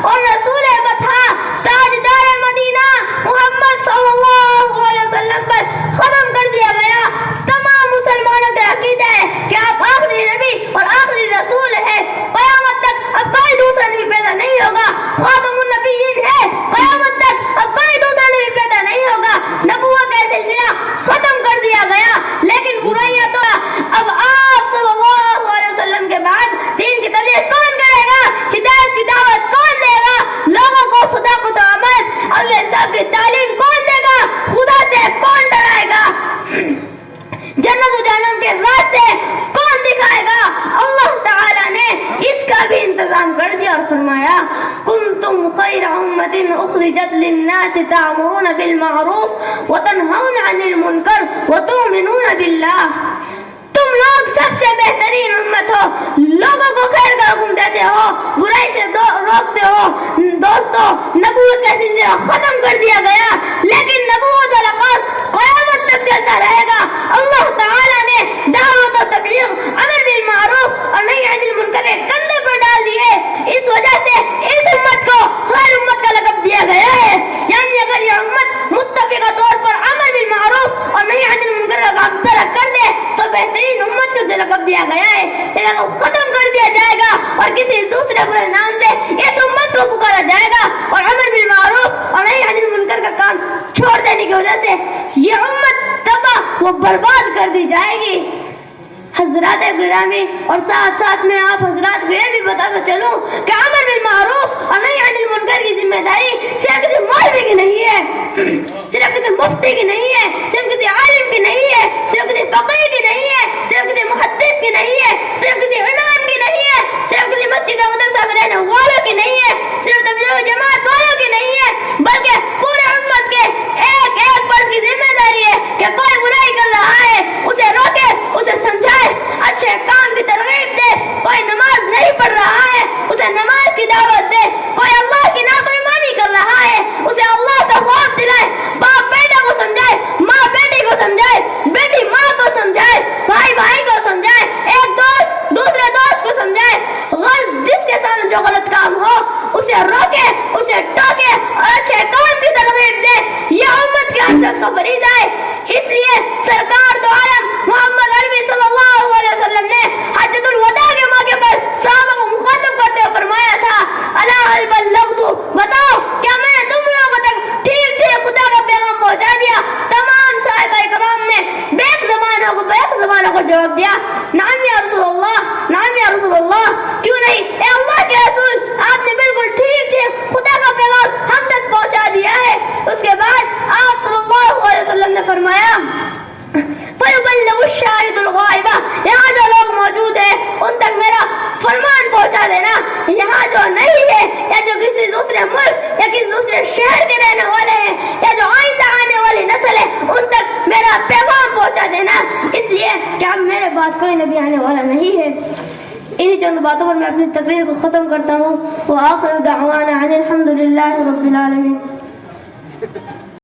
اور رسول بطحا تاجدار مدینہ محمد صلی اللہ علیہ وسلم پر ختم کر دیا گیا۔ تمام مسلمانوں کا عقیدہ ہے کہ آپ آخری نبی اور آخری رسول ہے، قیامت تک اب کوئی دوسرا نبی پیدا نہیں ہوگا، خاتم النبیین ہے، قیامت تک اب کوئی دوسرا نبی پیدا نہیں ہوگا، نبوت کا سلسلہ ختم کر دیا گیا۔ لیکن برائیاں تو اب آپ صلی اللہ علیہ وسلم کے بعد دین کی تبلیغ کون کرے گا، ہدایت کی دعوت کون دے گا، لوگوں کو صداقت و عمل اور انصاف کی تعلیم کون دے گا، خدا سے کون ڈرائے گا، جنت و جہنم کے راستے کون دکھائے گا؟ اللہ تعالیٰ نے اس کا بھی انتظام کر دیا اور فرمایا کنتم خیر امت اخرجت للناس تأمرون بالمعروف وتنہون عن المنکر وتؤمنون باللہ، تم لوگ سب سے بہترین امت ہو، لوگوں کو خیر کا حکم دیتے ہو، برائی سے روکتے ہو۔ دوستو، نبوت کا سلسلہ ختم کر دیا گیا، لیکن نبوت والا کام قیامت تک چلتا رہے گا۔ اللہ تعالیٰ نے دعوت و تبلیغ، امر بالمعروف اور نہی عن المنکر کے کندھے پر ڈال دیے، اس وجہ سے اس امت کو خیر امت کا لقب دیا گیا ہے۔ یعنی اگر یہ امت متفقہ طور پر امر بالمعروف اور نہی عن المنکر کا کام ترک کر دے تو بہترین امت کو جو لقب دیا گیا ہے یہ ختم کر دیا جائے گا اور کسی دوسرے برے نام سے اس امت کو پکارا جائے گا، اور امر بالمعروف اور نہی عن المنکر کا کام چھوڑ دینے کی وجہ سے یہ امت تباہ و برباد کر دی جائے گی۔ حضرات گرامی، اور ساتھ ساتھ میں آپ حضرات کو یہ بھی بتاتا چلوں کہ امر بالمعروف اور نہی عن المنکر کی ذمہ داری صرف کسی مولوی کی نہیں ہے، صرف کسی مفتی کی نہیں ہے، صرف کسی عالم کی نہیں ہے، صرف کسی فقیہ کی نہیں ہے، صرف کسی محدث کی نہیں ہے، صرف کسی امام کی نہیں ہے، صرف کسی مسجد و مدرسہ میں رہنے والوں کی نہیں ہے، صرف تبلیغ جماعت والوں کی نہیں ہے، بلکہ پورے امت کے ایک ایک فرد کی ذمہ داری ہے کہ کوئی برائی کر رہا ہے اسے روکے، اسے سمجھائے، اچھے کام کی ترغیب دے، کوئی نماز نہیں پڑھ رہا ہے اسے نماز کی دعوت دے، کوئی اللہ کی نافرمانی کر رہا ہے اسے اللہ کا خوف دلائے، باپ بیٹا کو سمجھائے، ماں بیٹی کو سمجھائے، بیٹی ماں کو سمجھائے، بھائی بھائی کو سمجھائے، ایک دوست دوسرے دوست کو سمجھائے، جس کے ساتھ جو غلط کام ہو اسے روکے، اسے ٹوکے اور اچھے کام کی ترغیب دے۔ یہ امت کے حضرت کا فریضہ ہے۔ اس لیے سرکار دو عالم محمد عربی صلی اللہ علیہ وسلم نے حجۃ الوداع کے موقع پر صحابہ کو مخاطب کرتے ہوئے فرمایا تھا الا هل بلغت، بتاؤ کیا میں نے تم لوگوں تک ٹھیک ٹھیک خدا کا پیغام پہنچا دیا؟ تمام صحابہ کرام نے بیک زبانوں کو جواب دیا نعم یا رسول اللہ، نعم یا رسول اللہ، کیوں نہیں اے اللہ کے رسول، آپ نے بالکل ٹھیک ٹھیک خدا کا پیغام ہم تک پہنچا دیا ہے۔ اس کے بعد آپ صلی اللہ علیہ وسلم نے فرمایا فَيُبَلِّغُ الشَّاهِدُ الْغَائِبَ، یہاں جو لوگ موجود ہیں ان تک میرا فرمان پہنچا دینا، یہاں جو نہیں ہے یا جو کسی دوسرے ملک یا کسی دوسرے شہر کے رہنے والے ہیں یا جو آئندہ آنے والی نسل ہے ان تک میرا پیغام پہنچا دینا، اس لیے کہ اب میرے بعد کوئی نبی آنے والا نہیں ہے۔ انہی چند باتوں پر میں اپنی تقریر کو ختم کرتا ہوں۔ وآخر دعوانا ان الحمد للہ رب العالمین۔